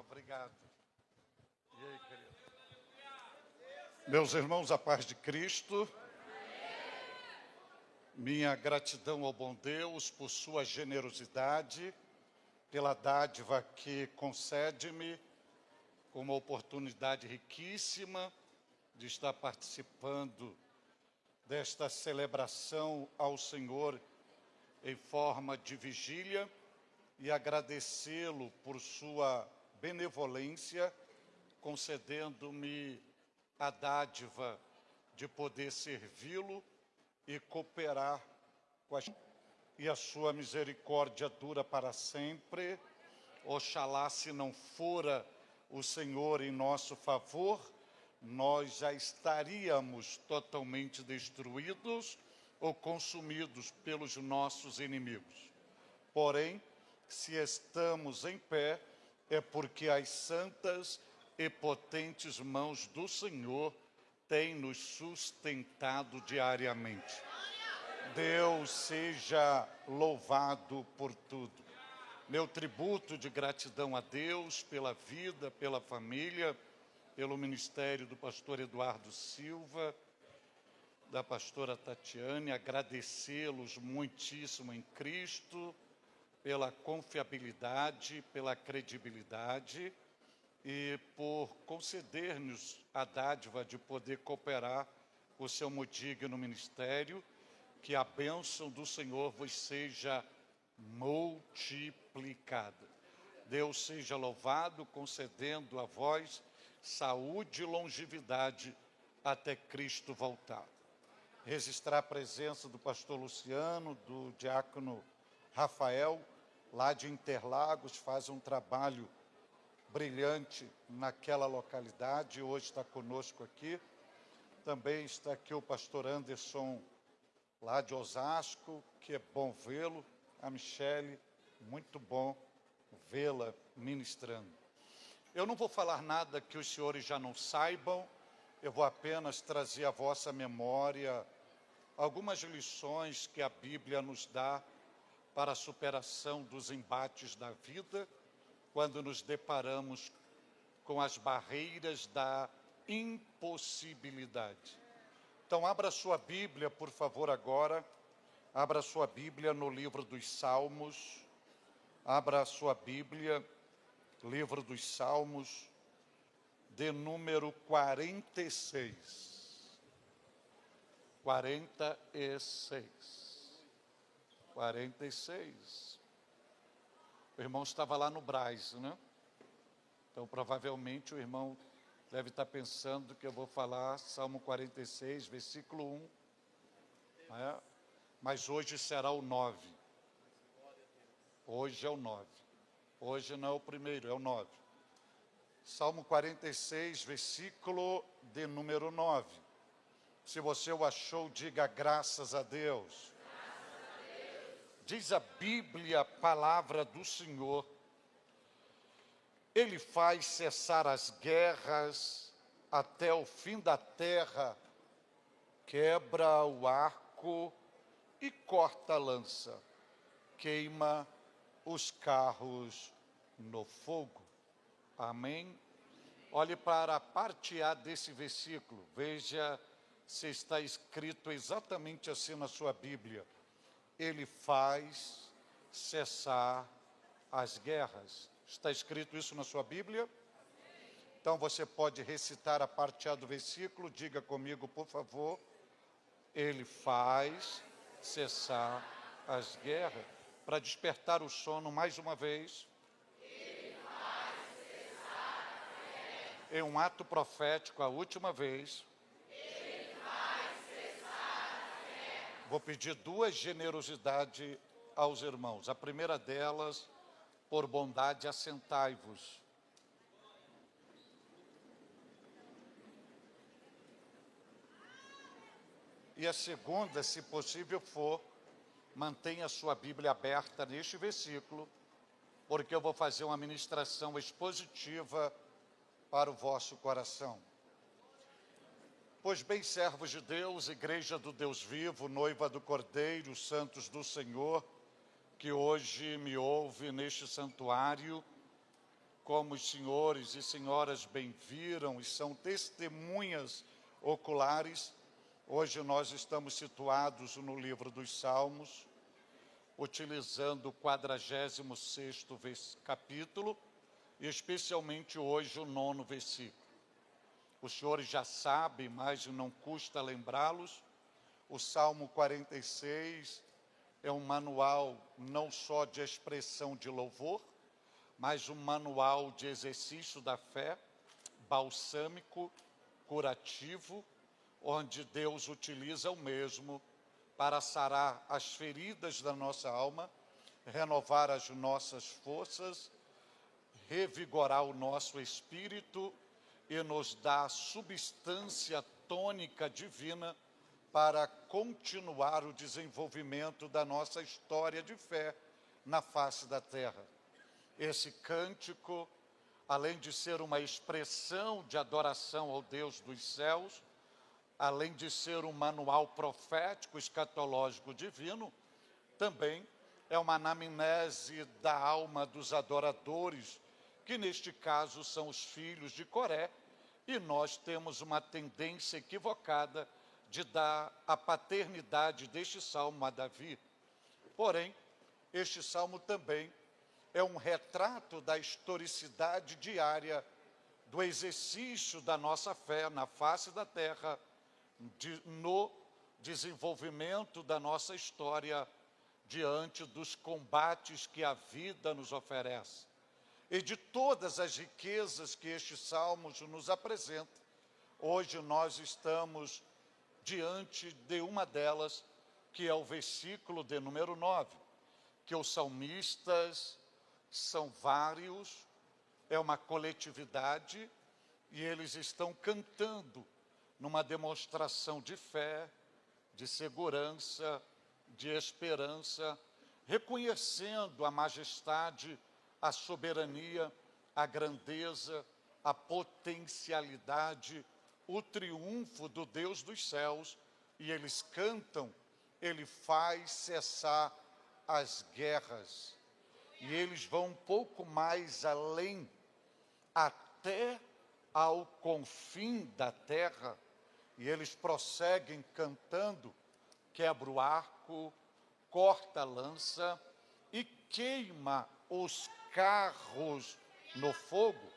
Obrigado. E aí, querido? Meus irmãos, a paz de Cristo. Minha gratidão ao bom Deus por sua generosidade, pela dádiva que concede-me, uma oportunidade riquíssima de estar participando desta celebração ao Senhor em forma de vigília e agradecê-lo por sua benevolência, concedendo-me a dádiva de poder servi-lo e cooperar com e a sua misericórdia dura para sempre. Oxalá, se não fora o Senhor em nosso favor, nós já estaríamos totalmente destruídos ou consumidos pelos nossos inimigos. Porém, se estamos em pé, é porque as santas e potentes mãos do Senhor têm nos sustentado diariamente. Deus seja louvado por tudo. Meu tributo de gratidão a Deus pela vida, pela família, pelo ministério do pastor Eduardo Silva, da pastora Tatiane, agradecê-los muitíssimo em Cristo, pela confiabilidade, pela credibilidade e por conceder-nos a dádiva de poder cooperar com o seu digno ministério. Que a bênção do Senhor vos seja multiplicada. Deus seja louvado, concedendo a vós saúde e longevidade até Cristo voltar. Registrar a presença do pastor Luciano, do diácono Rafael, lá de Interlagos, faz um trabalho brilhante naquela localidade, hoje está conosco aqui. Também está aqui o pastor Anderson, lá de Osasco, que é bom vê-lo. A Michele, muito bom vê-la ministrando. Eu não vou falar nada que os senhores já não saibam, eu vou apenas trazer à vossa memória algumas lições que a Bíblia nos dá para a superação dos embates da vida, quando nos deparamos com as barreiras da impossibilidade. Então, abra sua Bíblia, por favor, agora. Abra sua Bíblia no livro dos Salmos. Abra sua Bíblia, livro dos Salmos, de número 46. 46. 46. O irmão estava lá no Brás, né? Então, provavelmente, o irmão deve estar pensando que eu vou falar Salmo 46, versículo 1. Né? Mas hoje será o 9. Hoje é o 9. Hoje não é o primeiro, é o 9. Salmo 46, versículo de número 9. Se você o achou, diga graças a Deus. Diz a Bíblia, palavra do Senhor. Ele faz cessar as guerras até o fim da terra, quebra o arco e corta a lança, queima os carros no fogo. Amém? Olhe para a parte A desse versículo, veja se está escrito exatamente assim na sua Bíblia. Ele faz cessar as guerras. Está escrito isso na sua Bíblia? Então você pode recitar a parte A do versículo, diga comigo, por favor. Ele faz cessar as guerras. Para despertar o sono mais uma vez. Ele faz cessar as guerras. Em um ato profético, a última vez. Ele faz cessar as guerras. Vou pedir duas generosidades aos irmãos. A primeira delas, por bondade, assentai-vos. E a segunda, se possível for, mantenha a sua Bíblia aberta neste versículo, porque eu vou fazer uma ministração expositiva para o vosso coração. Pois bem, servos de Deus, igreja do Deus vivo, noiva do Cordeiro, santos do Senhor, que hoje me ouve neste santuário, Como os senhores e senhoras bem viram e são testemunhas oculares, hoje nós estamos situados no livro dos Salmos, utilizando o 46º capítulo, e especialmente hoje o 9º versículo. Os senhores já sabem, mas não custa lembrá-los, o Salmo 46 é um manual não só de expressão de louvor, mas um manual de exercício da fé, balsâmico, curativo, onde Deus utiliza o mesmo para sarar as feridas da nossa alma, renovar as nossas forças, revigorar o nosso espírito e nos dar substância tônica divina para continuar o desenvolvimento da nossa história de fé na face da terra. Esse cântico, além de ser uma expressão de adoração ao Deus dos céus, além de ser um manual profético, escatológico divino, também é uma anamnese da alma dos adoradores, que neste caso são os filhos de Coré, e nós temos uma tendência equivocada de dar a paternidade deste salmo a Davi. Porém, este salmo também é um retrato da historicidade diária do exercício da nossa fé na face da terra, no desenvolvimento da nossa história diante dos combates que a vida nos oferece. E de todas as riquezas que este salmo nos apresenta, hoje nós estamos diante de uma delas, que é o versículo de número 9, que os salmistas são vários, é uma coletividade, e eles estão cantando numa demonstração de fé, de segurança, de esperança, reconhecendo a majestade, a soberania, a grandeza, a potencialidade, o triunfo do Deus dos céus, e eles cantam, ele faz cessar as guerras. E eles vão um pouco mais além, até ao confim da terra, e eles prosseguem cantando, quebra o arco, corta a lança e queima os carros no fogo.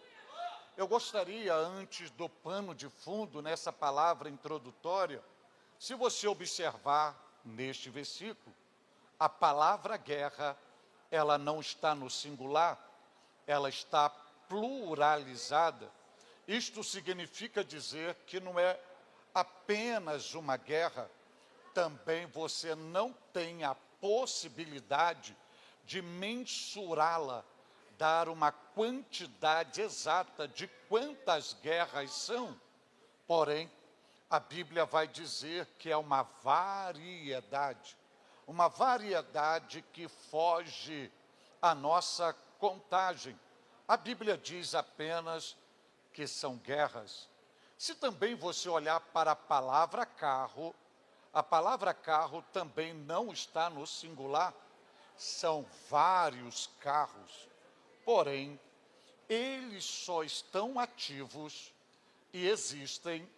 Eu gostaria, antes do pano de fundo, nessa palavra introdutória, se você observar neste versículo, a palavra guerra, ela não está no singular, ela está pluralizada. Isto significa dizer que não é apenas uma guerra, também você não tem a possibilidade de mensurá-la, dar uma quantidade exata de quantas guerras são. Porém, a Bíblia vai dizer que é uma variedade que foge à nossa contagem. A Bíblia diz apenas que são guerras. Se também você olhar para a palavra carro também não está no singular, são vários carros. Porém, eles só estão ativos e existem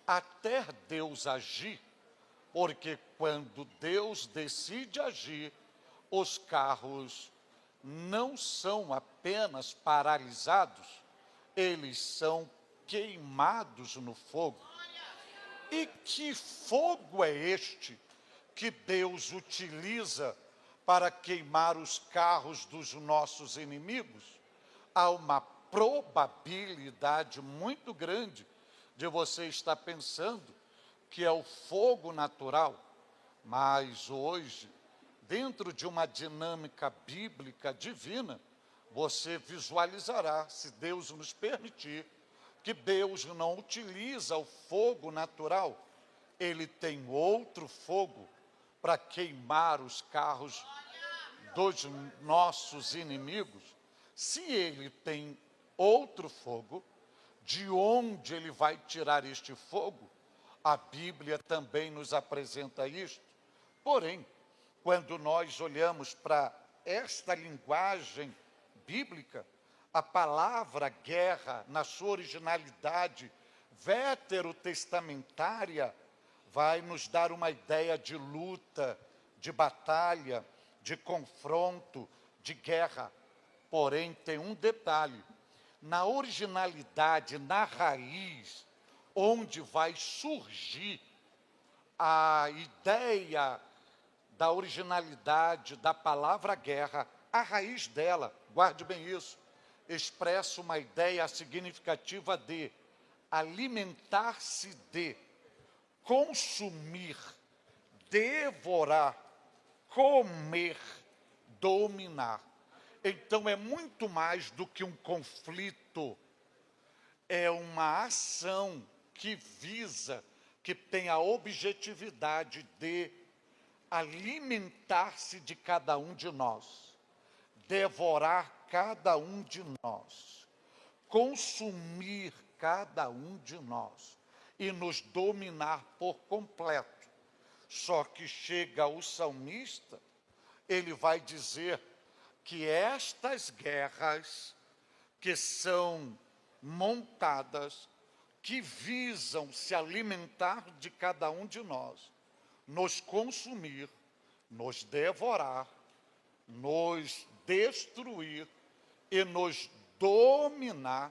até Deus agir, porque quando Deus decide agir, os carros não são apenas paralisados, eles são queimados no fogo. E que fogo é este que Deus utiliza para queimar os carros dos nossos inimigos? Há uma probabilidade muito grande de você estar pensando que é o fogo natural, mas hoje, dentro de uma dinâmica bíblica divina, você visualizará, se Deus nos permitir, que Deus não utiliza o fogo natural, ele tem outro fogo para queimar os carros dos nossos inimigos. Se ele tem outro fogo, de onde ele vai tirar este fogo? A Bíblia também nos apresenta isto. Porém, quando nós olhamos para esta linguagem bíblica, A palavra guerra, na sua originalidade veterotestamentária, vai nos dar uma ideia de luta, de batalha, de confronto, de guerra. Porém, tem um detalhe: na originalidade, na raiz, onde vai surgir a ideia da originalidade da palavra guerra, a raiz dela, guarde bem isso, expressa uma ideia significativa de alimentar-se de, consumir, devorar, comer, dominar. Então é muito mais do que um conflito, é uma ação que visa, que tem a objetividade de alimentar-se de cada um de nós, devorar cada um de nós, consumir cada um de nós e nos dominar por completo. Só que chega o salmista, ele vai dizer que estas guerras que são montadas, que visam se alimentar de cada um de nós, nos consumir, nos devorar, nos destruir e nos dominar,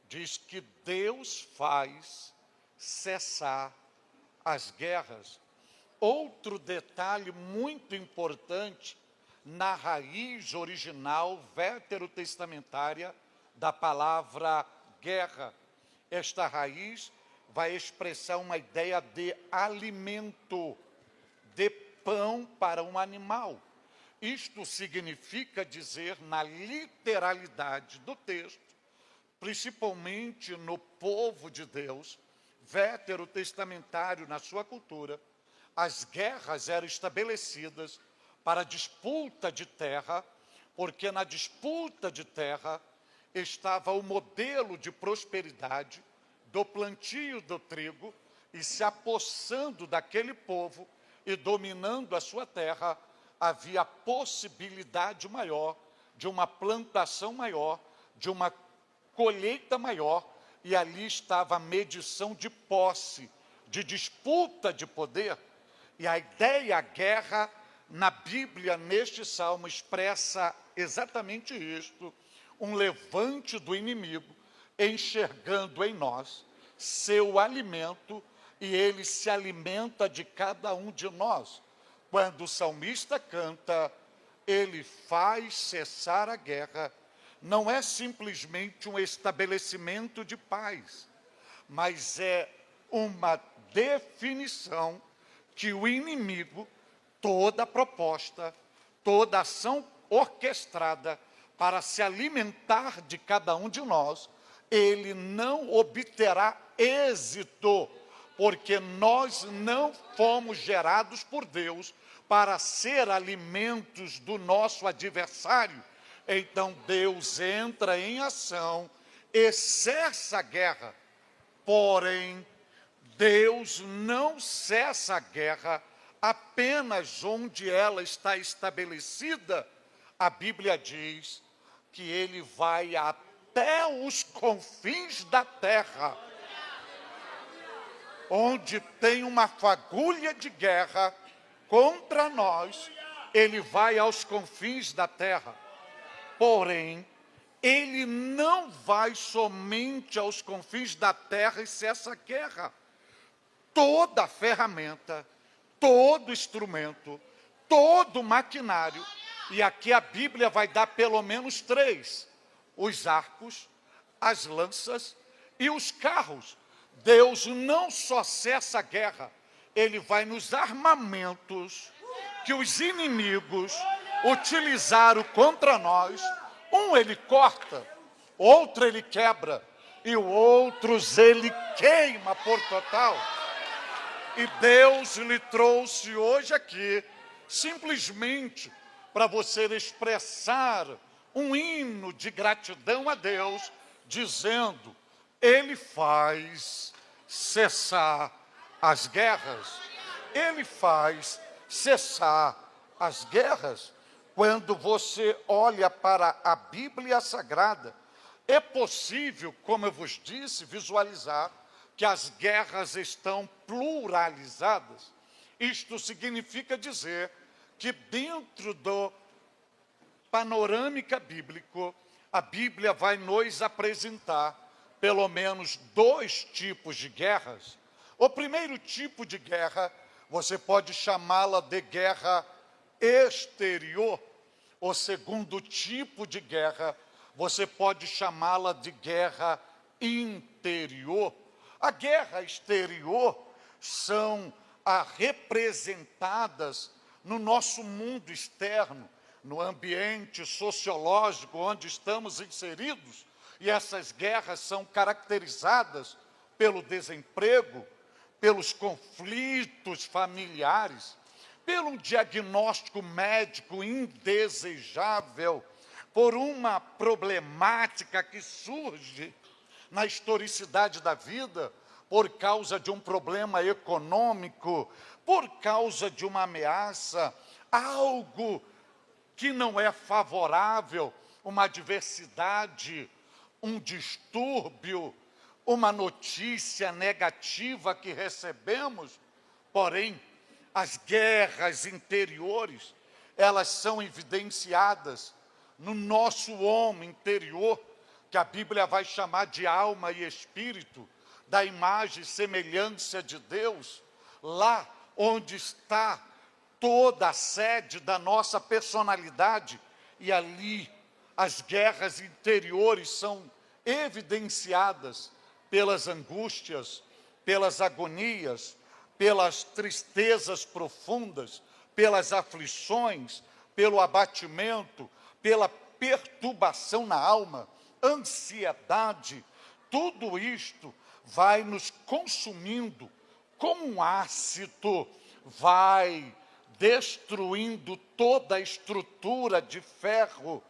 diz que Deus faz cessar as guerras. Outro detalhe muito importante na raiz original veterotestamentária da palavra guerra. Esta raiz vai expressar uma ideia de alimento, de pão para um animal. Isto significa dizer, na literalidade do texto, principalmente no povo de Deus, veterotestamentário na sua cultura, as guerras eram estabelecidas para disputa de terra, porque na disputa de terra estava o modelo de prosperidade do plantio do trigo, e se apossando daquele povo e dominando a sua terra, havia possibilidade maior de uma plantação maior, de uma colheita maior, e ali estava a medição de posse, de disputa de poder. E a ideia, a guerra, na Bíblia, neste salmo, expressa exatamente isto: um levante do inimigo, enxergando em nós seu alimento, e ele se alimenta de cada um de nós. Quando o salmista canta, ele faz cessar a guerra, não é simplesmente um estabelecimento de paz, mas é uma definição que o inimigo, toda proposta, toda ação orquestrada para se alimentar de cada um de nós, ele não obterá êxito, porque nós não fomos gerados por Deus para ser alimentos do nosso adversário. Então Deus entra em ação e cessa a guerra. Porém, Deus não cessa a guerra apenas onde ela está estabelecida. A Bíblia diz que ele vai até os confins da terra, onde tem uma fagulha de guerra contra nós, ele vai aos confins da terra. Porém, ele não vai somente aos confins da terra e cessa a guerra. Toda ferramenta, todo instrumento, todo maquinário, e aqui a Bíblia vai dar pelo menos 3, os arcos, as lanças e os carros. Deus não só cessa a guerra, ele vai nos armamentos que os inimigos utilizaram contra nós. Um ele corta, outro ele quebra, e o outros ele queima por total. E Deus lhe trouxe hoje aqui, simplesmente para você expressar um hino de gratidão a Deus, dizendo: ele faz cessar as guerras. Ele faz cessar as guerras. Quando você olha para a Bíblia Sagrada, É possível, como eu vos disse, visualizar que as guerras estão pluralizadas. Isto significa dizer que dentro do panorâmica bíblico, a Bíblia vai nos apresentar pelo menos 2 tipos de guerras. O primeiro tipo de guerra, você pode chamá-la de guerra exterior. O segundo tipo de guerra, você pode chamá-la de guerra interior. A guerra exterior são representadas no nosso mundo externo, no ambiente sociológico onde estamos inseridos, e essas guerras são caracterizadas pelo desemprego, pelos conflitos familiares, pelo diagnóstico médico indesejável, por uma problemática que surge na historicidade da vida, por causa de um problema econômico, por causa de uma ameaça, algo que não é favorável, uma adversidade, um distúrbio, uma notícia negativa que recebemos. Porém, as guerras interiores, elas são evidenciadas no nosso homem interior, que a Bíblia vai chamar de alma e espírito, da imagem e semelhança de Deus, lá onde está toda a sede da nossa personalidade, e ali as guerras interiores são evidenciadas pelas angústias, pelas agonias, pelas tristezas profundas, pelas aflições, pelo abatimento, pela perturbação na alma, ansiedade. Tudo isto vai nos consumindo como um ácido, vai destruindo toda a estrutura de ferro.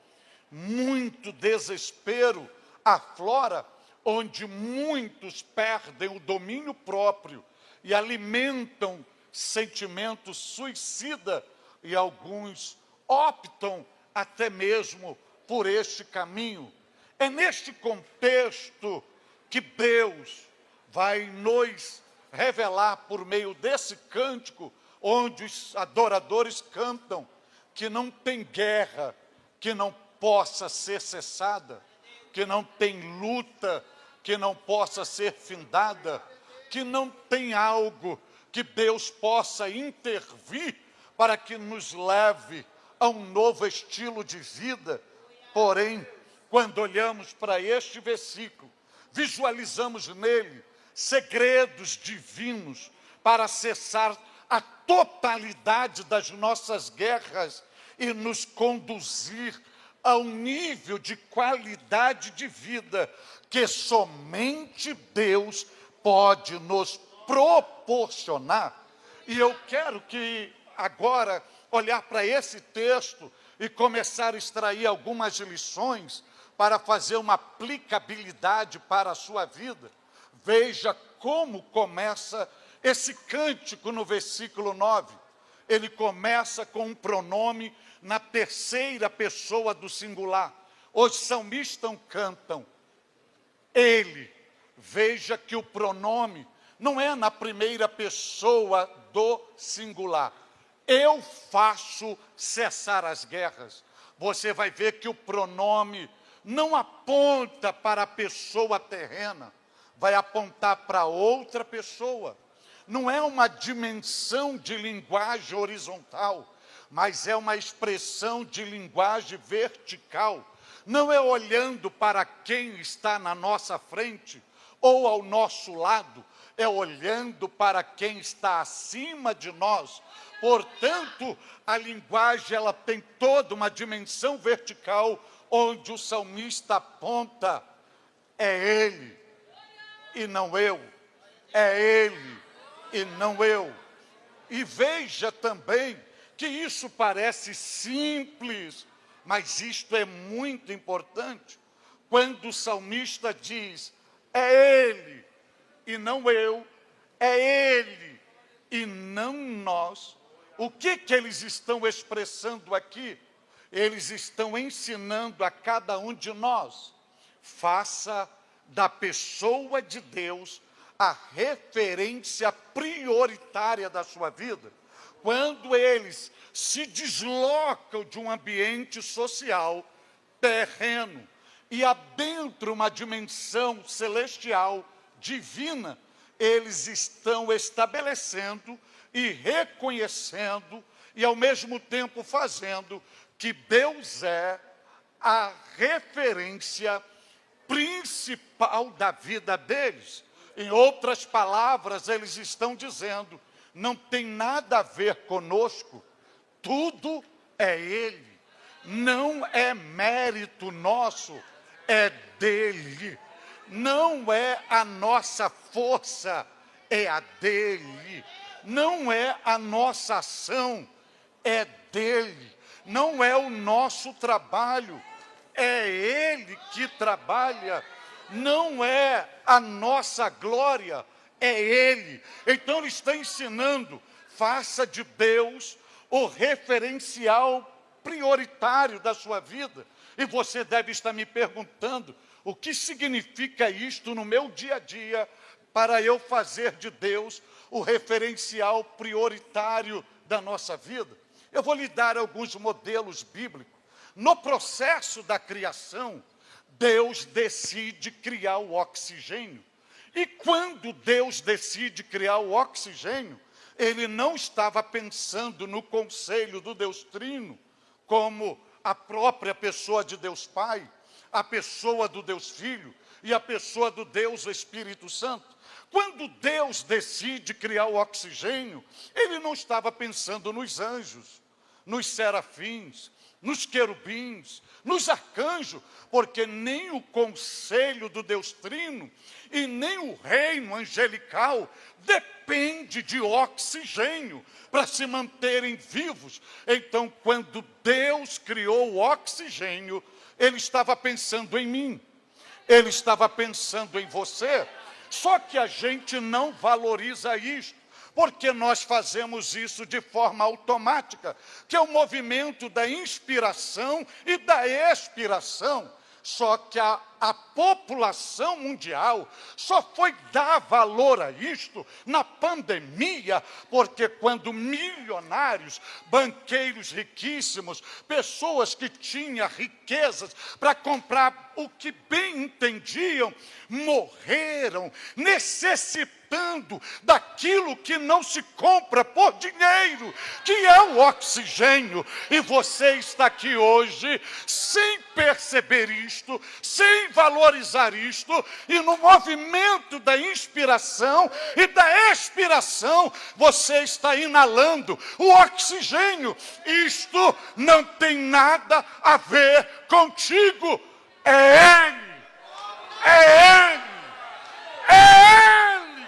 Muito desespero aflora, onde muitos perdem o domínio próprio e alimentam sentimentos suicida, e alguns optam até mesmo por este caminho. É neste contexto que Deus vai nos revelar por meio desse cântico, onde os adoradores cantam que não tem guerra que não possa ser cessada, que não tem luta que não possa ser findada, que não tem algo que Deus possa intervir para que nos leve a um novo estilo de vida. Porém, quando olhamos para este versículo, visualizamos nele segredos divinos para cessar a totalidade das nossas guerras e nos conduzir a um nível de qualidade de vida que somente Deus pode nos proporcionar. E eu quero que agora olhar para esse texto e começar a extrair algumas lições para fazer uma aplicabilidade para a sua vida. Veja como começa esse cântico no versículo 9. Ele começa com um pronome na terceira pessoa do singular. Os salmistas cantam ele. Veja que o pronome não é na primeira pessoa do singular. Eu faço cessar as guerras. Você vai ver que o pronome não aponta para a pessoa terrena, vai apontar para outra pessoa. Não é uma dimensão de linguagem horizontal, mas é uma expressão de linguagem vertical. Não é olhando para quem está na nossa frente ou ao nosso lado, é olhando para quem está acima de nós. Portanto, a linguagem ela tem toda uma dimensão vertical, onde o salmista aponta, é ele e não eu, é ele e não eu. E veja também que isso parece simples, mas isto é muito importante. Quando o salmista diz, é ele e não eu, é ele e não nós, o que eles estão expressando aqui? Eles estão ensinando a cada um de nós, faça da pessoa de Deus a referência prioritária da sua vida. Quando eles se deslocam de um ambiente social terreno e adentram uma dimensão celestial, divina, eles estão estabelecendo e reconhecendo e ao mesmo tempo fazendo que Deus é a referência principal da vida deles. Em outras palavras, eles estão dizendo, não tem nada a ver conosco, tudo é Ele. Não é mérito nosso, é dele. Não é a nossa força, é a dele. Não é a nossa ação, é dele. Não é o nosso trabalho, é ele que trabalha. Não é a nossa glória, é ele. Então ele está ensinando, faça de Deus o referencial prioritário da sua vida. E você deve estar me perguntando, o que significa isto no meu dia a dia, para eu fazer de Deus o referencial prioritário da nossa vida? Eu vou lhe dar alguns modelos bíblicos. No processo da criação, Deus decide criar o oxigênio. E quando Deus decide criar o oxigênio, Ele não estava pensando no conselho do Deus Trino, como a própria pessoa de Deus Pai, a pessoa do Deus Filho e a pessoa do Deus Espírito Santo. Quando Deus decide criar o oxigênio, Ele não estava pensando nos anjos, nos serafins, nos querubins, nos arcanjos, porque nem o conselho do Deus Trino e nem o reino angelical depende de oxigênio para se manterem vivos. Então, quando Deus criou o oxigênio, Ele estava pensando em mim, Ele estava pensando em você. Só que a gente não valoriza isto, porque nós fazemos isso de forma automática, que é o movimento da inspiração e da expiração. Só que a população mundial só foi dar valor a isto na pandemia, porque quando milionários, banqueiros riquíssimos, pessoas que tinham riquezas para comprar o que bem entendiam, morreram, necessitando daquilo que não se compra por dinheiro, que é o oxigênio. E você está aqui hoje sem perceber isto, sem valorizar isto, e no movimento da inspiração e da expiração, você está inalando o oxigênio. Isto não tem nada a ver contigo, é Ele, é Ele, é Ele.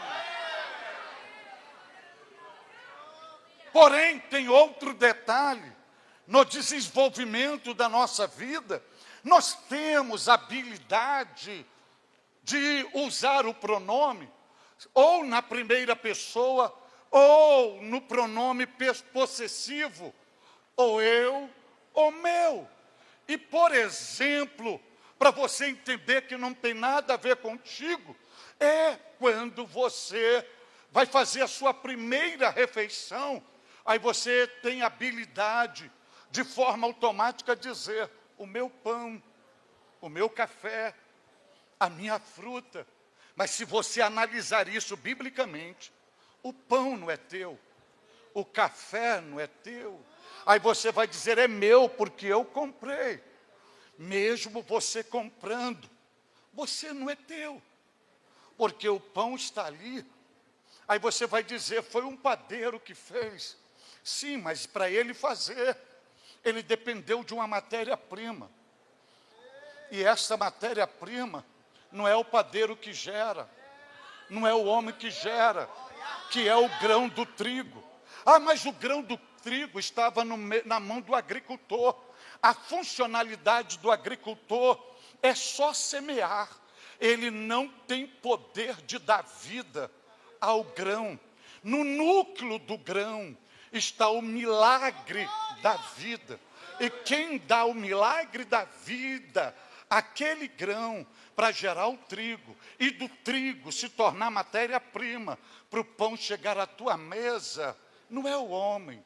Porém, tem outro detalhe, no desenvolvimento da nossa vida, nós temos habilidade de usar o pronome, ou na primeira pessoa, ou no pronome possessivo, ou eu, ou meu. E, por exemplo, para você entender que não tem nada a ver contigo, é quando você vai fazer a sua primeira refeição, aí você tem habilidade, de forma automática, dizer, o meu pão, o meu café, a minha fruta. Mas se você analisar isso biblicamente, o pão não é teu, o café não é teu. Aí você vai dizer, é meu porque eu comprei. Mesmo você comprando, você não é teu, porque o pão está ali. Aí você vai dizer, foi um padeiro que fez. Sim, mas para ele fazer, ele dependeu de uma matéria-prima. E essa matéria-prima não é o padeiro que gera, não é o homem que gera, que é o grão do trigo. Ah, mas o grão do trigo estava na mão do agricultor. A funcionalidade do agricultor é só semear. Ele não tem poder de dar vida ao grão. No núcleo do grão está o milagre da vida. E quem dá o milagre da vida aquele grão para gerar o trigo, e do trigo se tornar matéria-prima, para o pão chegar à tua mesa, não é o homem,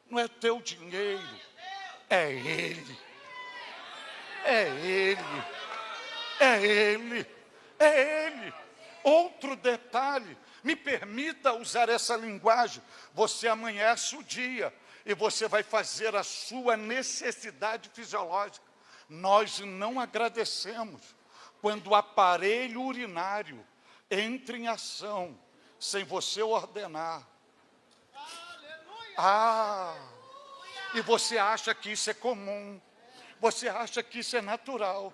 não é teu dinheiro, é Ele. É Ele, é Ele, é Ele. Outro detalhe, me permita usar essa linguagem, você amanhece o dia e você vai fazer a sua necessidade fisiológica. Nós não agradecemos quando o aparelho urinário entra em ação, sem você ordenar. E você acha que isso é comum, você acha que isso é natural.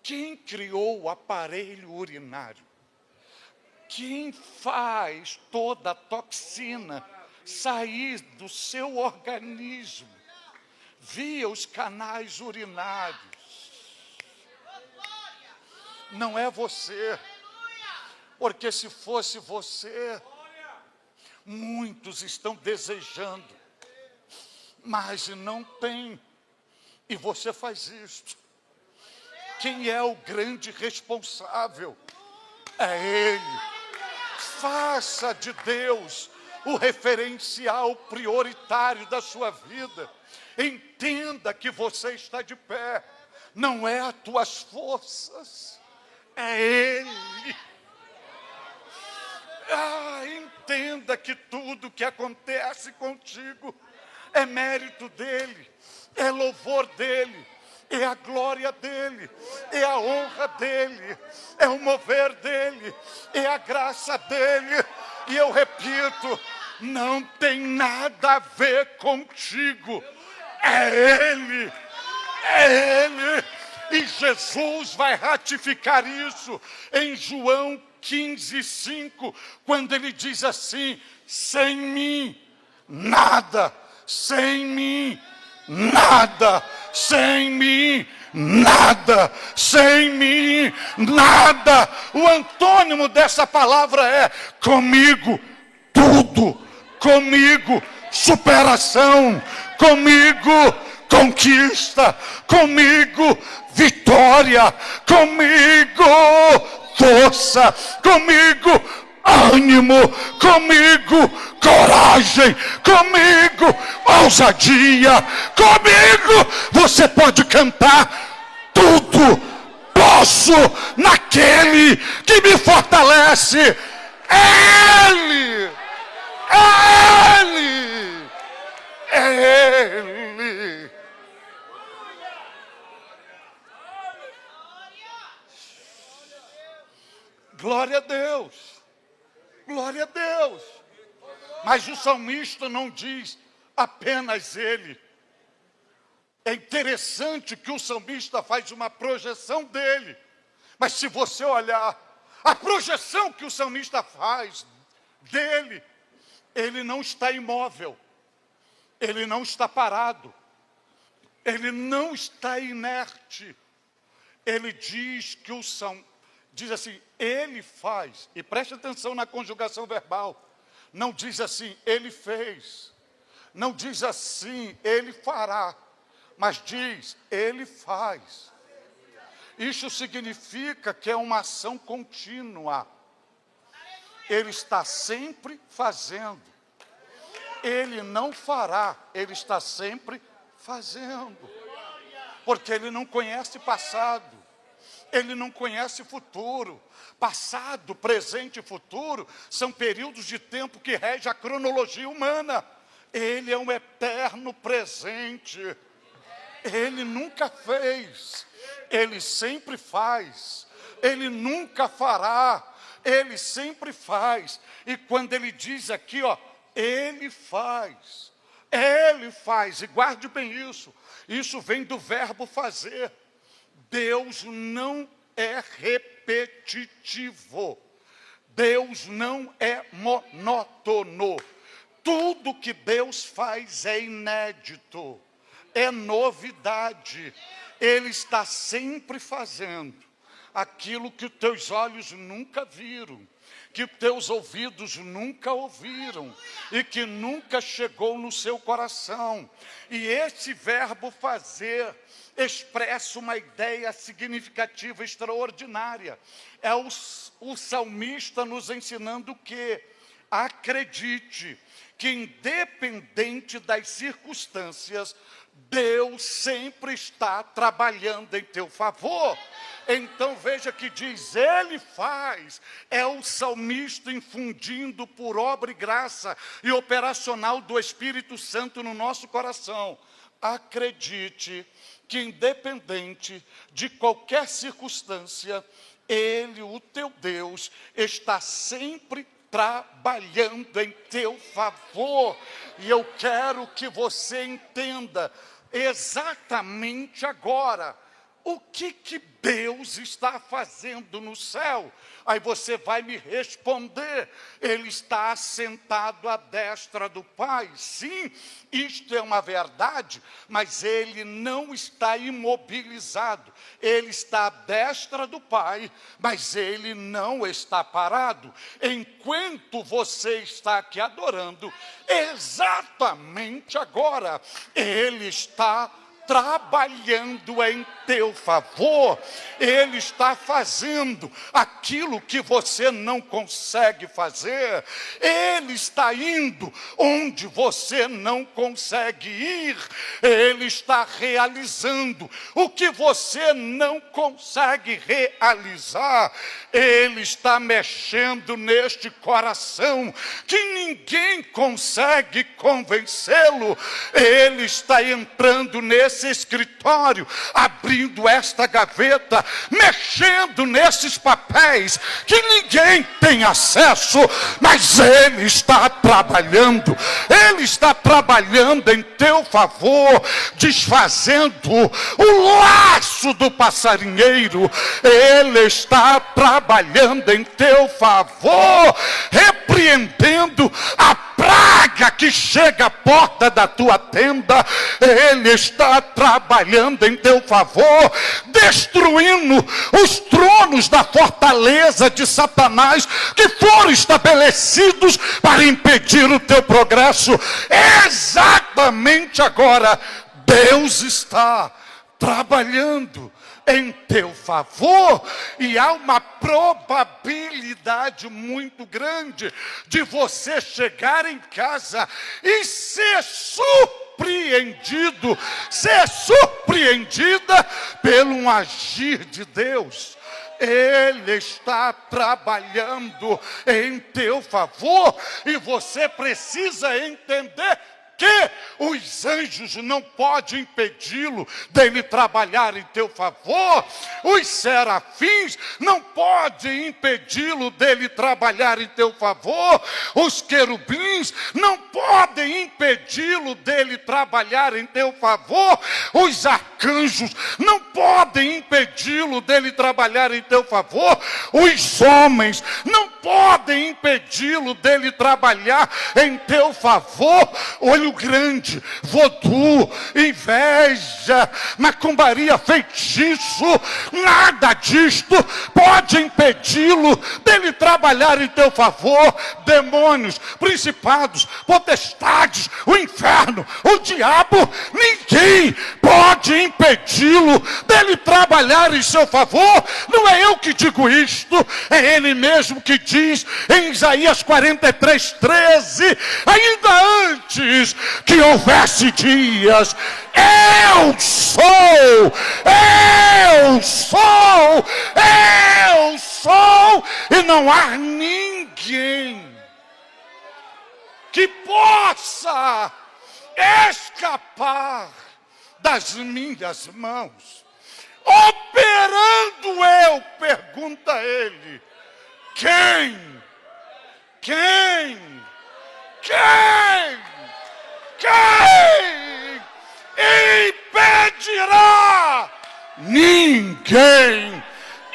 Quem criou o aparelho urinário? Quem faz toda a toxina sair do seu organismo via os canais urinários? Não é você, porque se fosse você, muitos estão desejando, mas não tem, e você faz isso. Quem é o grande responsável? É Ele. Faça de Deus o referencial prioritário da sua vida. Entenda que você está de pé. Não é as tuas forças, é Ele. Entenda que tudo que acontece contigo é mérito dEle, é louvor dEle, é a glória dEle, é a honra dEle, é o mover dEle, é a graça dEle. E eu repito, não tem nada a ver contigo, é Ele, é Ele. E Jesus vai ratificar isso em João 15:5, quando ele diz assim: sem mim, nada, sem mim, nada, sem mim, nada, sem mim, nada. O antônimo dessa palavra é comigo, tudo, comigo, superação, comigo, conquista, comigo, vitória, comigo, força, comigo, ânimo, comigo, coragem, comigo, ousadia, comigo. Você pode cantar tudo, posso naquele que me fortalece. Ele, Ele, Ele. Glória a Deus, glória a Deus. Mas o salmista não diz apenas ele. É interessante que o salmista faz uma projeção dele. Mas se você olhar a projeção que o salmista faz dele, ele não está imóvel, ele não está parado, ele não está inerte. Ele diz que o salmista, diz assim, ele faz, e preste atenção na conjugação verbal, não diz assim, ele fez, não diz assim, ele fará, mas diz, ele faz. Isso significa que é uma ação contínua. Ele está sempre fazendo. Ele não fará, ele está sempre fazendo. Porque ele não conhece passado. Ele não conhece futuro. Passado, presente e futuro são períodos de tempo que rege a cronologia humana. Ele é um eterno presente. Ele nunca fez. Ele sempre faz. Ele nunca fará. Ele sempre faz. E quando ele diz aqui, ó, ele faz. Ele faz. E guarde bem isso. Isso vem do verbo fazer. Deus não é repetitivo. Deus não é monótono. Tudo que Deus faz é inédito, é novidade. Ele está sempre fazendo aquilo que os teus olhos nunca viram, que os teus ouvidos nunca ouviram e que nunca chegou no seu coração. E esse verbo fazer, expressa uma ideia significativa, extraordinária. É o salmista nos ensinando que acredite que, independente das circunstâncias, Deus sempre está trabalhando em teu favor. Então veja que diz, Ele faz. É o salmista infundindo por obra e graça e operacional do Espírito Santo no nosso coração. Acredite que, independente de qualquer circunstância, Ele, o teu Deus, está sempre trabalhando em teu favor. E eu quero que você entenda exatamente agora o que Deus está fazendo no céu. Aí você vai me responder, Ele está assentado à destra do Pai. Sim, isto é uma verdade, mas Ele não está imobilizado. Ele está à destra do Pai, mas Ele não está parado. Enquanto você está aqui adorando, exatamente agora, Ele está trabalhando em teu favor. Ele está fazendo aquilo que você não consegue fazer. Ele está indo onde você não consegue ir. Ele está realizando o que você não consegue realizar. Ele está mexendo neste coração que ninguém consegue convencê-lo. Ele está entrando nesse escritório, abrindo esta gaveta, mexendo nesses papéis que ninguém tem acesso, mas Ele está trabalhando. Ele está trabalhando em teu favor, desfazendo o laço do passarinheiro. Ele está trabalhando em teu favor, repreendendo a praga que chega à porta da tua tenda. Ele está trabalhando em teu favor, destruindo os tronos da fortaleza de Satanás que foram estabelecidos para impedir o teu progresso. Exatamente agora, Deus está trabalhando em teu favor, e há uma probabilidade muito grande de você chegar em casa e ser surpreendido, ser surpreendida pelo agir de Deus. Ele está trabalhando em teu favor, e você precisa entender que os anjos não podem impedi-lo dele trabalhar em teu favor. Os serafins não podem impedi-lo dele trabalhar em teu favor. Os querubins não podem impedi-lo dele trabalhar em teu favor. Os arcanjos não podem impedi-lo dele trabalhar em teu favor. Os homens não podem impedi-lo dele trabalhar em teu favor. Olho grande, vodu, inveja, macumbaria, feitiço, nada disto pode impedi-lo dele trabalhar em teu favor. Demônios, principados, potestades, o inferno, o diabo, ninguém pode impedi-lo dele trabalhar em seu favor. Não é eu que digo isto, é Ele mesmo que diz em Isaías 43:13, ainda antes que houvesse dias, eu sou, e não há ninguém que possa escapar das minhas mãos. Operando eu, pergunta ele, quem impedirá? Ninguém.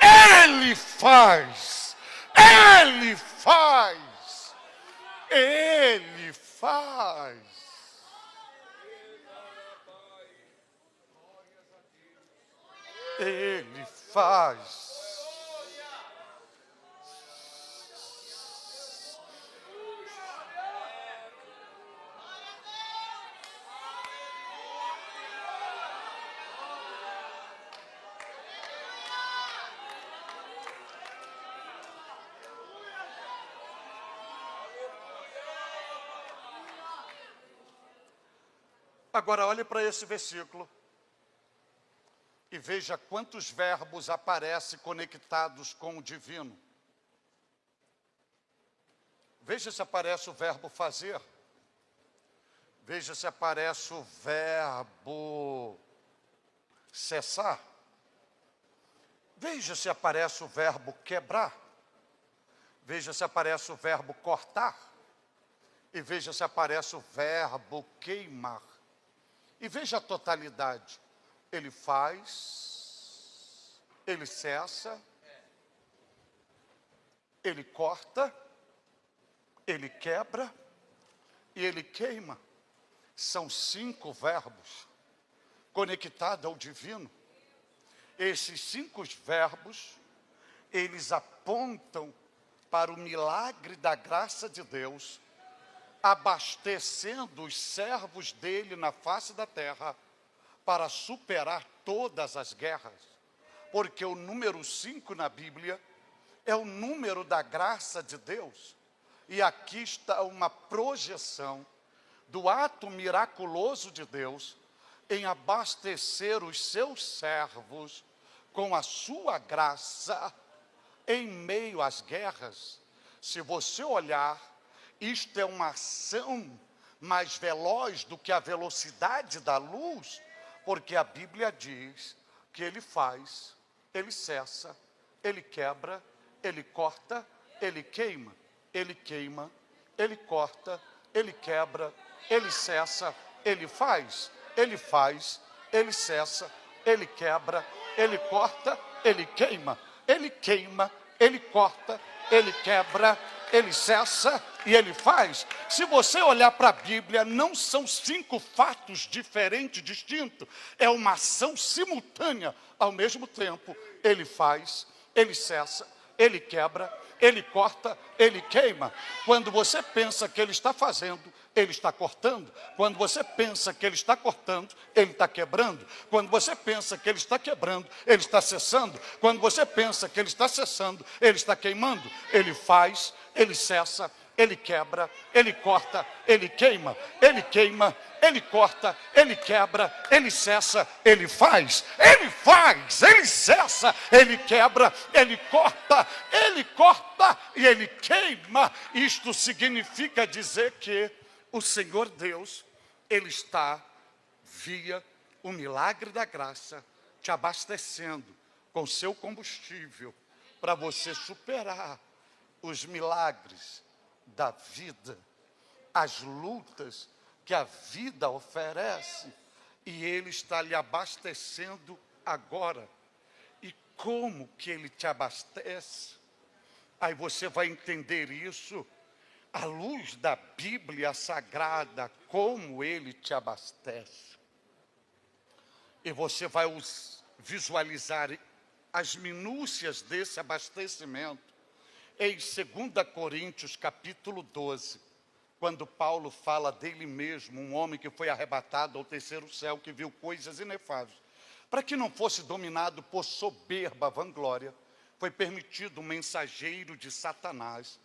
Ele faz. Ele faz. Ele faz. Ele faz. Agora olhe para esse versículo e veja quantos verbos aparecem conectados com o divino. Veja se aparece o verbo fazer. Veja se aparece o verbo cessar. Veja se aparece o verbo quebrar. Veja se aparece o verbo cortar. E veja se aparece o verbo queimar. E veja a totalidade. Ele faz, ele cessa, ele corta, ele quebra e ele queima. São 5 verbos conectados ao divino. Esses 5 verbos, eles apontam para o milagre da graça de Deus, abastecendo os servos dele na face da terra para superar todas as guerras. Porque o número 5 na Bíblia é o número da graça de Deus. E aqui está uma projeção do ato miraculoso de Deus em abastecer os seus servos com a sua graça em meio às guerras. Se você olhar, isto é uma ação mais veloz do que a velocidade da luz, porque a Bíblia diz que ele faz, ele cessa, ele quebra, ele corta, ele queima, ele queima, ele corta, ele quebra, ele cessa, ele faz, ele cessa, ele quebra, ele corta, ele queima, ele corta, ele quebra, ele cessa e ele faz. Se você olhar para a Bíblia, não são 5 fatos diferentes, distintos. É uma ação simultânea. Ao mesmo tempo, ele faz, ele cessa, ele quebra, ele corta, ele queima. Quando você pensa que ele está fazendo, ele está cortando. Quando você pensa que ele está cortando, ele está quebrando. Quando você pensa que ele está quebrando, ele está cessando. Quando você pensa que ele está cessando, ele está queimando. Ele faz, ele cessa, ele quebra, ele corta, ele queima, ele corta, ele quebra, ele cessa, ele faz, ele cessa, ele quebra, ele corta e ele queima. Isto significa dizer que o Senhor Deus, ele está, via o milagre da graça, te abastecendo com seu combustível para você superar os milagres da vida, as lutas que a vida oferece, e ele está lhe abastecendo agora. E como que ele te abastece? Aí você vai entender isso à luz da Bíblia Sagrada, como ele te abastece. E você vai visualizar as minúcias desse abastecimento em 2 Coríntios, capítulo 12, quando Paulo fala dele mesmo, um homem que foi arrebatado ao terceiro céu, que viu coisas inefáveis. Para que não fosse dominado por soberba, vanglória, foi permitido um mensageiro de Satanás,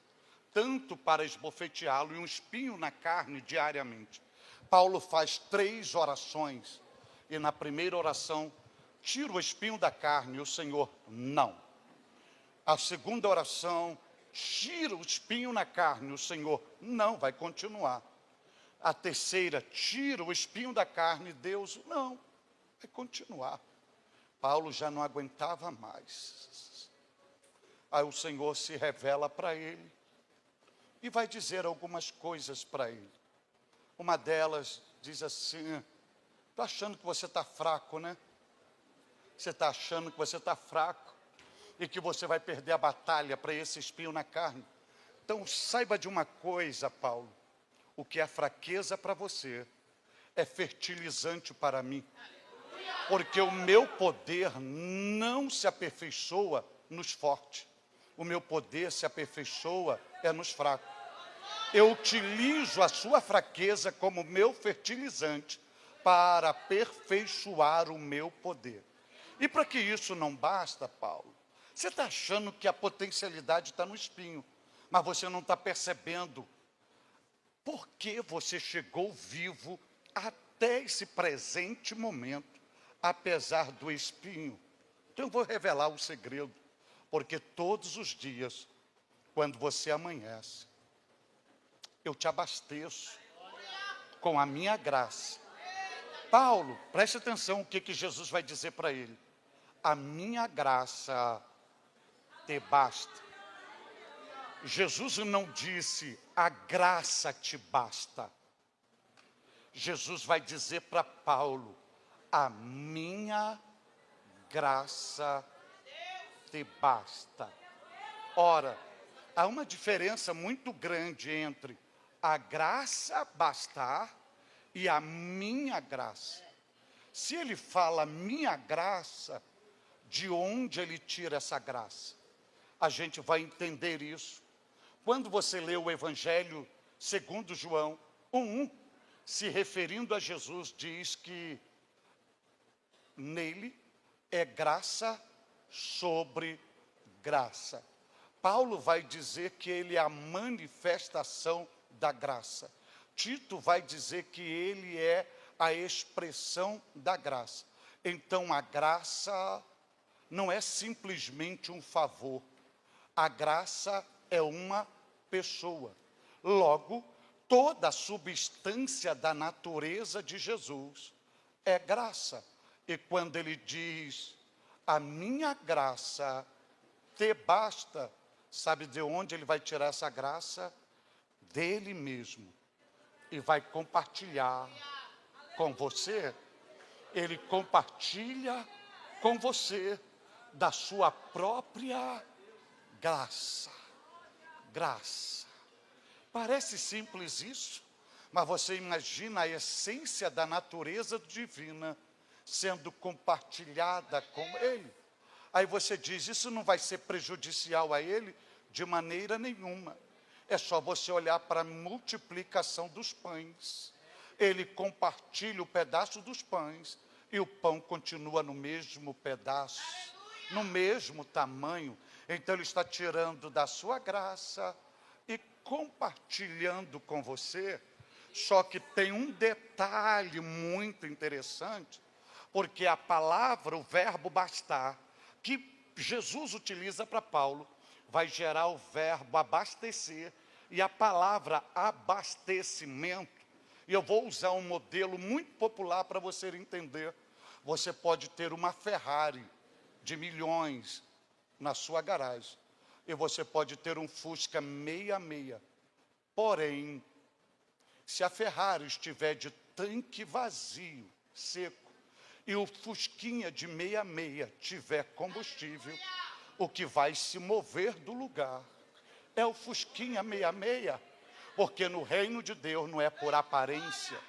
tanto para esbofeteá-lo e um espinho na carne diariamente. Paulo faz 3 orações, e na primeira oração, tira o espinho da carne, e o Senhor não. A segunda oração, tira o espinho na carne, o Senhor não, vai continuar. A terceira, tira o espinho da carne, Deus não, vai continuar. Paulo já não aguentava mais. Aí o Senhor se revela para ele e vai dizer algumas coisas para ele. Uma delas diz assim: estou achando que você está fraco, né? Você está achando que você está fraco e que você vai perder a batalha para esse espinho na carne. Então saiba de uma coisa, Paulo: o que é fraqueza para você é fertilizante para mim, porque o meu poder não se aperfeiçoa nos fortes, o meu poder se aperfeiçoa nos fracos. Eu utilizo a sua fraqueza como meu fertilizante para aperfeiçoar o meu poder. E para que isso não basta, Paulo, você está achando que a potencialidade está no espinho, mas você não está percebendo por que você chegou vivo até esse presente momento, apesar do espinho. Então eu vou revelar o segredo, porque todos os dias, quando você amanhece, eu te abasteço com a minha graça. Paulo, preste atenção o que Jesus vai dizer para ele. A minha graça te basta. Jesus não disse, a graça te basta. Jesus vai dizer para Paulo, a minha graça te basta. Ora, há uma diferença muito grande entre a graça bastar e a minha graça. Se ele fala minha graça, de onde ele tira essa graça? A gente vai entender isso quando você lê o Evangelho segundo João 1:1, se referindo a Jesus, diz que nele é graça sobre graça. Paulo vai dizer que ele é a manifestação da graça. Tito vai dizer que ele é a expressão da graça. Então a graça não é simplesmente um favor. A graça é uma pessoa. Logo, toda a substância da natureza de Jesus é graça. E quando ele diz, a minha graça te basta, sabe de onde ele vai tirar essa graça? Dele mesmo. E vai compartilhar com você. Ele compartilha com você da sua própria graça. Graça. Parece simples isso, mas você imagina a essência da natureza divina sendo compartilhada com ele. Aí você diz, isso não vai ser prejudicial a ele de maneira nenhuma. É só você olhar para a multiplicação dos pães. Ele compartilha o pedaço dos pães e o pão continua no mesmo pedaço, no mesmo tamanho. Então ele está tirando da sua graça e compartilhando com você. Só que tem um detalhe muito interessante, porque a palavra, o verbo bastar, que Jesus utiliza para Paulo, vai gerar o verbo abastecer, e a palavra abastecimento, e eu vou usar um modelo muito popular para você entender. Você pode ter uma Ferrari de milhões na sua garagem, e você pode ter um Fusca 66, porém, se a Ferrari estiver de tanque vazio, seco, e o Fusquinha de 66 tiver combustível, o que vai se mover do lugar é o Fusquinha 66, porque no reino de Deus não é por aparência,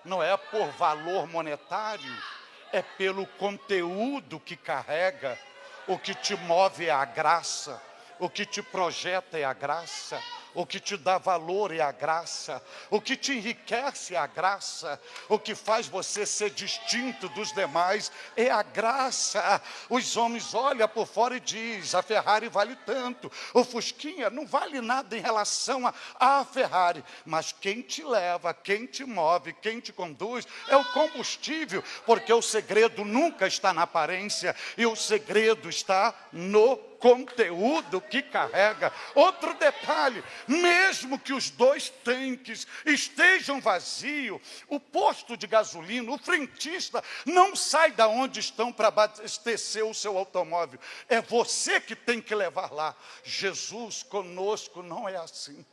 não é por valor monetário, é pelo conteúdo que carrega. O que te move é a graça, o que te projeta é a graça, o que te dá valor é a graça, o que te enriquece é a graça, o que faz você ser distinto dos demais é a graça. Os homens olham por fora e dizem, a Ferrari vale tanto, o Fusquinha não vale nada em relação à Ferrari, mas quem te leva, quem te move, quem te conduz é o combustível, porque o segredo nunca está na aparência, e o segredo está no conteúdo que carrega. Outro detalhe, mesmo que os dois tanques estejam vazios, o posto de gasolina, o frentista, não sai da onde estão para abastecer o seu automóvel. É você que tem que levar lá. Jesus conosco não é assim,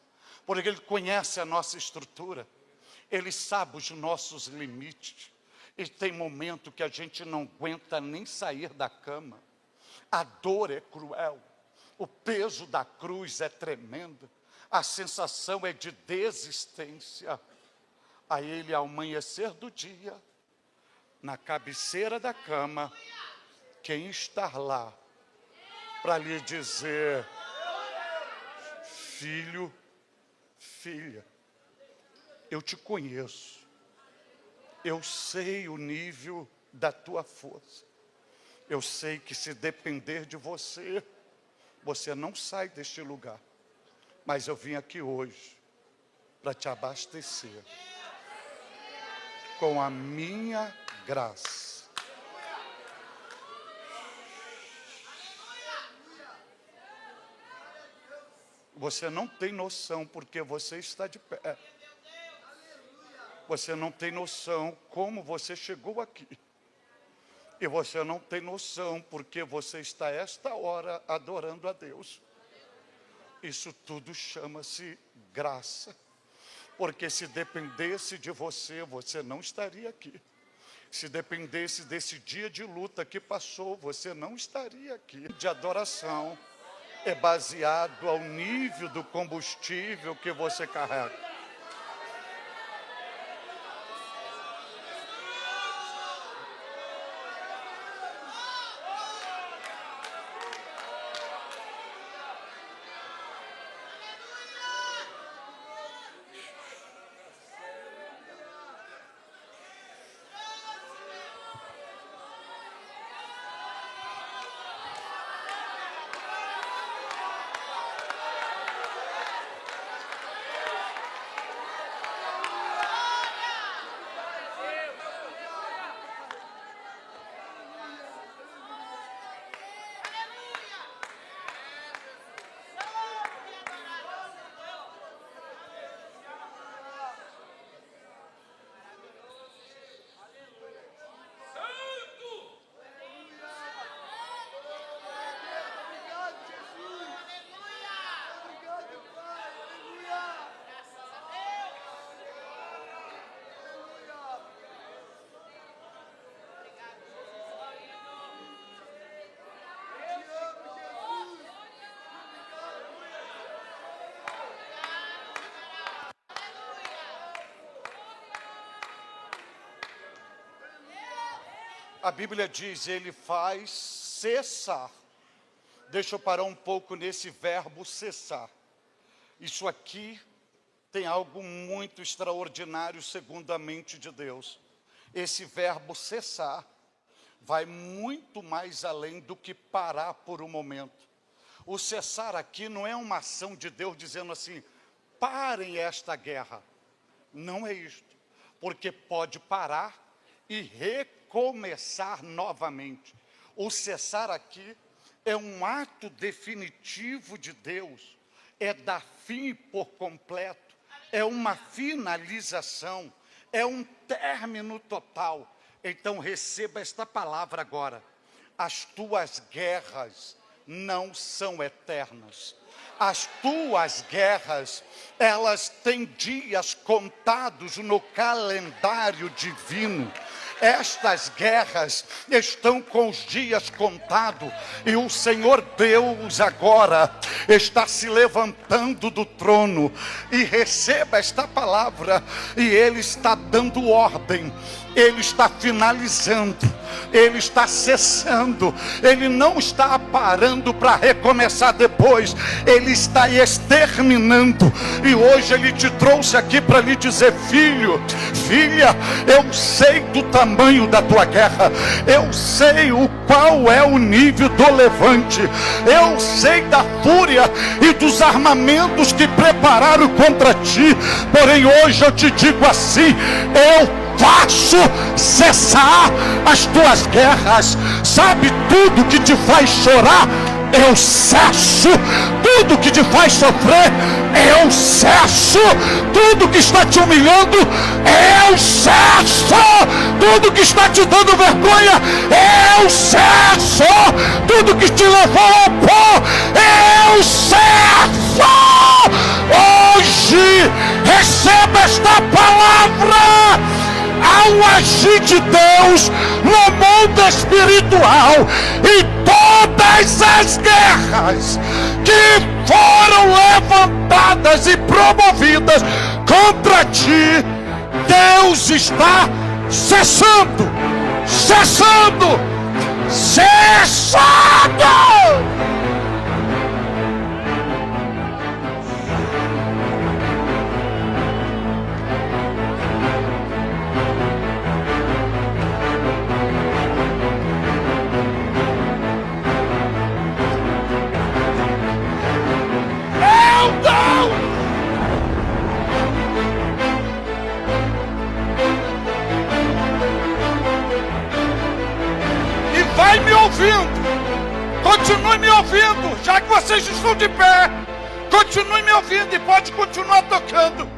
porque Ele conhece a nossa estrutura, Ele sabe os nossos limites, e tem momento que a gente não aguenta nem sair da cama. A dor é cruel, o peso da cruz é tremendo, a sensação é de desistência. A ele, ao amanhecer do dia, na cabeceira da cama, quem está lá para lhe dizer, filho, filha, eu te conheço, eu sei o nível da tua força. Eu sei que se depender de você, você não sai deste lugar. Mas eu vim aqui hoje para te abastecer. com a minha graça. Você não tem noção porque você está de pé. Você não tem noção como você chegou aqui. E você não tem noção porque você está a esta hora adorando a Deus. Isso tudo chama-se graça. Porque se dependesse de você, você não estaria aqui. Se dependesse desse dia de luta que passou, você não estaria aqui. De adoração é baseado ao nível do combustível que você carrega. A Bíblia diz, ele faz cessar. Deixa eu parar um pouco nesse verbo cessar. Isso aqui tem algo muito extraordinário segundo a mente de Deus. Esse verbo cessar vai muito mais além do que parar por um momento. O cessar aqui não é uma ação de Deus dizendo assim, parem esta guerra. Não é isto. Porque pode parar e recomeçar novamente. O cessar aqui é um ato definitivo de Deus. É dar fim por completo. É uma finalização. É um término total. Então receba esta palavra agora. As tuas guerras não são eternas. As tuas guerras, elas têm dias contados no calendário divino. Estas guerras estão com os dias contados e o Senhor Deus agora está se levantando do trono e receba esta palavra e Ele está dando ordem, Ele está finalizando, Ele está cessando, Ele não está parando para recomeçar depois, Ele está exterminando e hoje Ele te trouxe aqui para lhe dizer, filho, filha, eu sei do tamanho da tua guerra, eu sei qual é o nível do levante, eu sei da fúria e dos armamentos que prepararam contra ti, porém hoje eu te digo assim, eu faço cessar as tuas guerras. Sabe, tudo que te faz chorar, eu cesso. Tudo que te faz sofrer, eu cesso. Tudo que está te humilhando, eu cesso. Tudo que está te dando vergonha, eu cesso. Tudo que te levou ao pó, eu cesso. Hoje receba esta palavra. Ao agir de Deus no mundo espiritual e todas as guerras que foram levantadas e promovidas contra ti, Deus está cessando, cessando, cessando. já que vocês estão de pé, continue me ouvindo e pode continuar tocando,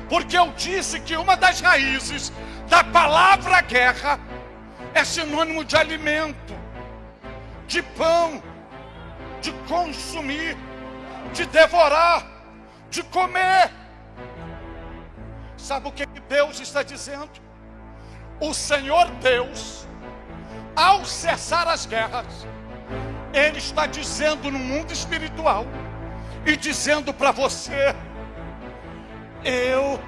porque eu disse que uma das raízes da palavra guerra é sinônimo de alimento, de pão, de consumir, de devorar, de comer. Sabe o que Deus está dizendo? O Senhor Deus, ao cessar as guerras, Ele está dizendo no mundo espiritual e dizendo para você: eu,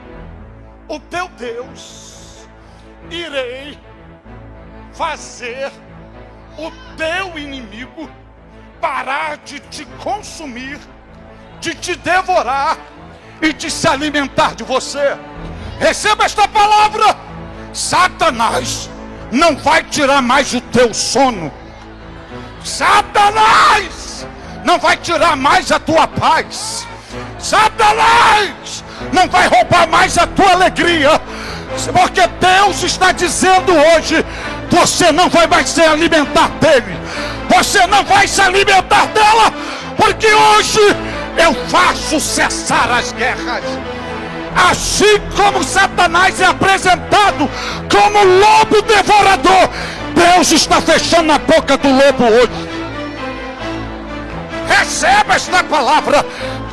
o teu Deus, irei fazer o teu inimigo parar de te consumir, de te devorar e de se alimentar de você. Receba esta palavra: Satanás não vai tirar mais o teu sono. Satanás não vai tirar mais a tua paz. Satanás não vai roubar mais a tua alegria, porque Deus está dizendo hoje: você não vai mais se alimentar dele, você não vai se alimentar dela, porque hoje eu faço cessar as guerras. Assim como Satanás é apresentado como lobo devorador, Deus está fechando a boca do lobo hoje. Receba esta palavra: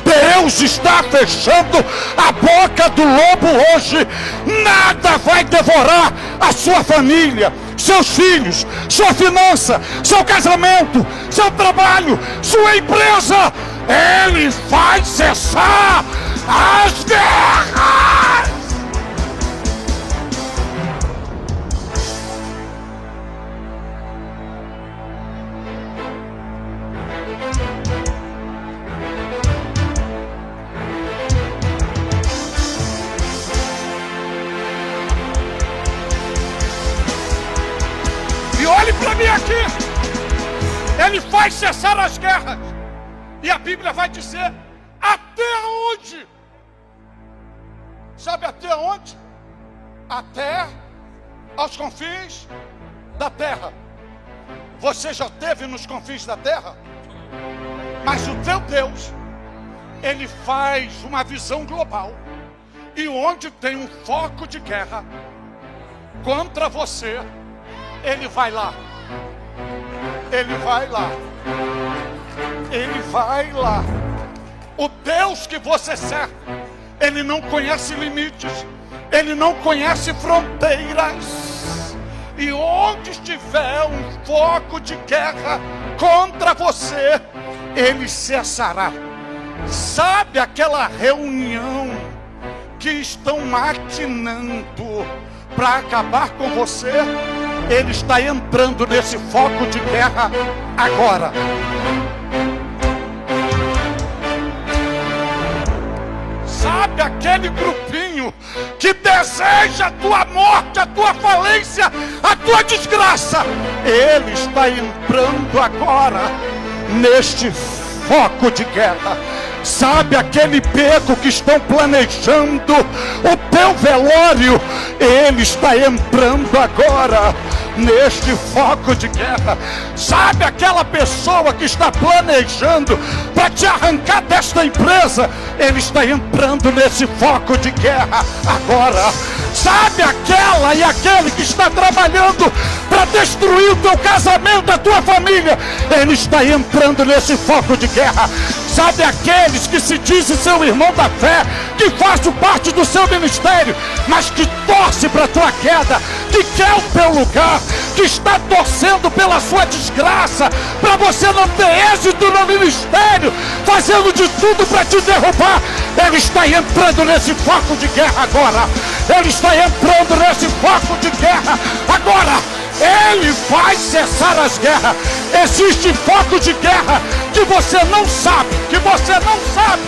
Deus está fechando a boca do lobo hoje. Nada vai devorar a sua família, seus filhos, sua finança, seu casamento, seu trabalho, sua empresa. Ele vai cessar as guerras. E olhe para mim aqui. Ele vai cessar as guerras. E a Bíblia vai dizer até onde? Sabe até onde? Até aos confins da terra. Você já esteve nos confins da terra? Mas o teu Deus, Ele faz uma visão global. E onde tem um foco de guerra contra você, Ele vai lá. Ele vai lá. Ele vai lá. O Deus que você serve, Ele não conhece limites, Ele não conhece fronteiras. E onde estiver um foco de guerra contra você, Ele cessará. Sabe aquela reunião que estão maquinando para acabar com você? Ele está entrando nesse foco de guerra agora. Sabe aquele grupinho que deseja a tua morte, a tua falência, a tua desgraça? Ele está entrando agora neste foco de guerra. Sabe aquele beco que estão planejando o teu velório? Ele está entrando agora neste foco de guerra. Sabe aquela pessoa que está planejando para te arrancar desta empresa? Ele está entrando nesse foco de guerra agora. Sabe aquela e aquele que está trabalhando para destruir o teu casamento, a tua família? Ele está entrando nesse foco de guerra. Sabe aqueles que se dizem seu irmão da fé, que faz parte do seu ministério, mas que torce para a tua queda, que quer o teu lugar, que está torcendo pela sua desgraça, para você não ter êxito no ministério, fazendo de tudo para te derrubar? Ele está entrando nesse foco de guerra agora. Ele está entrando nesse foco de guerra agora. Ele vai cessar as guerras. Existe foco de guerra que você não sabe, que você não sabe,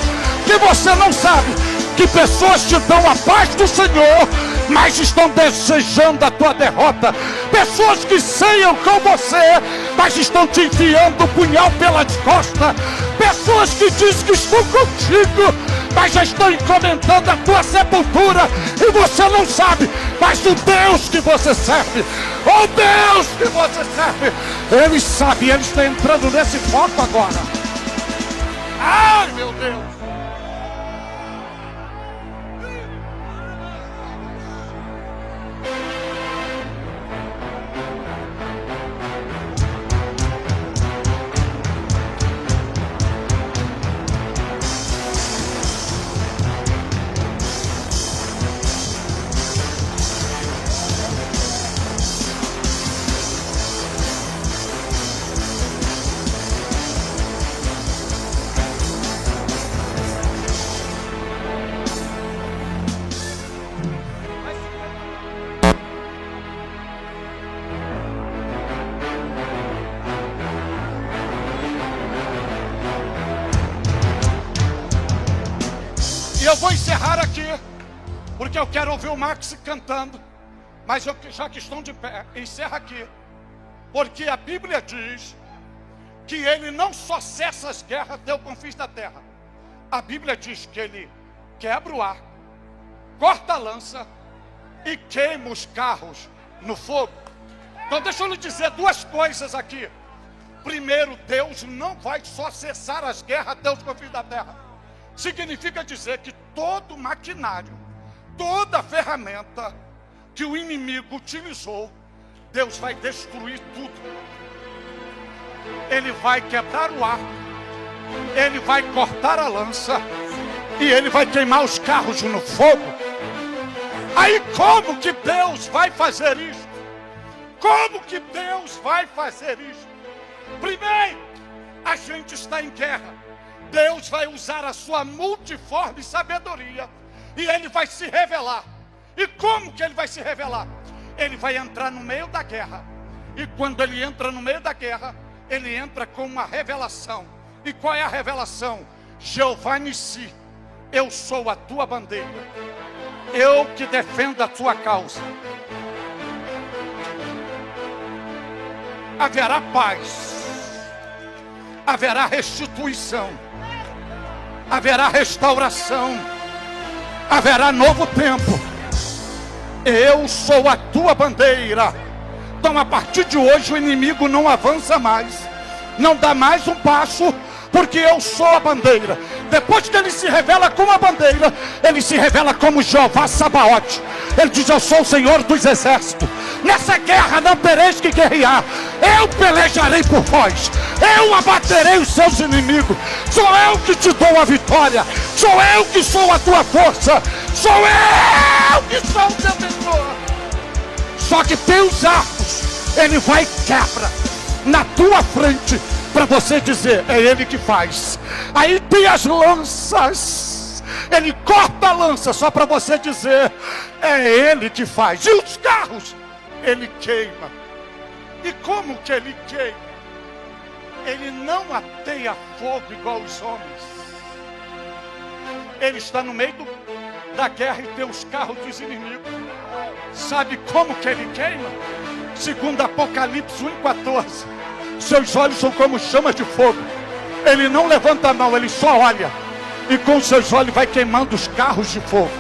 que você não sabe, que pessoas te dão a paz do Senhor, mas estão desejando a tua derrota. Pessoas que ceiam com você, mas estão te enfiando o punhal pelas costas. Pessoas que dizem que estão contigo, mas já estão encomendando a tua sepultura, e você não sabe. Mas o Deus que você serve, o Deus que você serve, Ele sabe. Ele está entrando nesse foco agora. meu Deus. E eu vou encerrar aqui, porque eu quero ouvir o Max cantando. Mas eu, já que estão de pé, encerro aqui. Porque a Bíblia diz que ele não só cessa as guerras até o confins da terra. A Bíblia diz que ele quebra o arco, corta a lança e queima os carros no fogo. Então deixa eu lhe dizer duas coisas aqui. Primeiro, Deus não vai só cessar as guerras até os confins da terra. Significa dizer que todo maquinário, toda ferramenta que o inimigo utilizou, Deus vai destruir tudo. Ele vai quebrar o arco, ele vai cortar a lança e ele vai queimar os carros no fogo. Aí como que Deus vai fazer isso? Como que Deus vai fazer isso? Primeiro, a gente está em guerra. Deus vai usar a sua multiforme sabedoria e ele vai se revelar. E como que ele vai se revelar? Ele vai entrar no meio da guerra. E quando ele entra no meio da guerra, ele entra com uma revelação. E qual é a revelação? Jeová Nissi, eu sou a tua bandeira. Eu que defendo a tua causa. Haverá paz. Haverá restituição. Haverá restauração, haverá novo tempo. Eu sou a tua bandeira. Então a partir de hoje o inimigo não avança mais, não dá mais um passo, porque eu sou a bandeira. Depois que ele se revela como a bandeira, ele se revela como Jeová Sabaote. Ele diz: eu sou o Senhor dos exércitos. Nessa guerra não tereis que guerrear. Eu pelejarei por vós. Eu abaterei os seus inimigos. Sou eu que te dou a vitória. Sou eu que sou a tua força. Sou eu que sou o teu Senhor. Só que teus arcos, ele vai e quebra na tua frente, para você dizer: é ele que faz. Aí tem as lanças, ele corta a lança só para você dizer: é ele que faz. E os carros, ele queima. E como que ele queima? Ele não ateia fogo igual os homens. Ele está no meio da guerra e tem os carros dos inimigos. Sabe como que ele queima? Segundo Apocalipse 1,14. Seus olhos são como chamas de fogo. Ele não levanta a mão, ele só olha. E com seus olhos vai queimando os carros de fogo.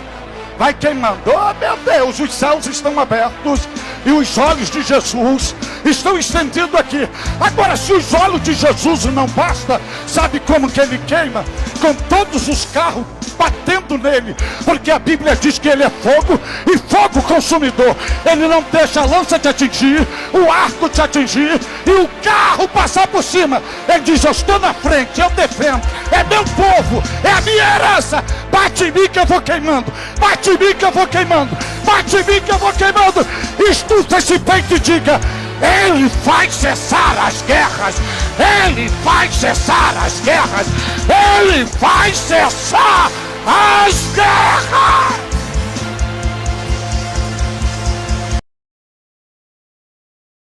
Vai queimando. Oh meu Deus, os céus estão abertos e os olhos de Jesus estão estendidos aqui. Agora, se os olhos de Jesus não basta, sabe como que ele queima? Com todos os carros batendo nele, porque a Bíblia diz que ele é fogo e fogo consumidor. Ele não deixa a lança te atingir, o arco te atingir e o carro passar por cima. Ele diz: eu estou na frente, eu defendo, é meu povo, é a minha herança. Bate em mim que eu vou queimando, bate em mim que eu vou queimando, bate em mim que eu vou queimando. Estuda esse peito e diga: ele faz cessar as guerras. Ele faz cessar as guerras. Ele faz cessar as guerras.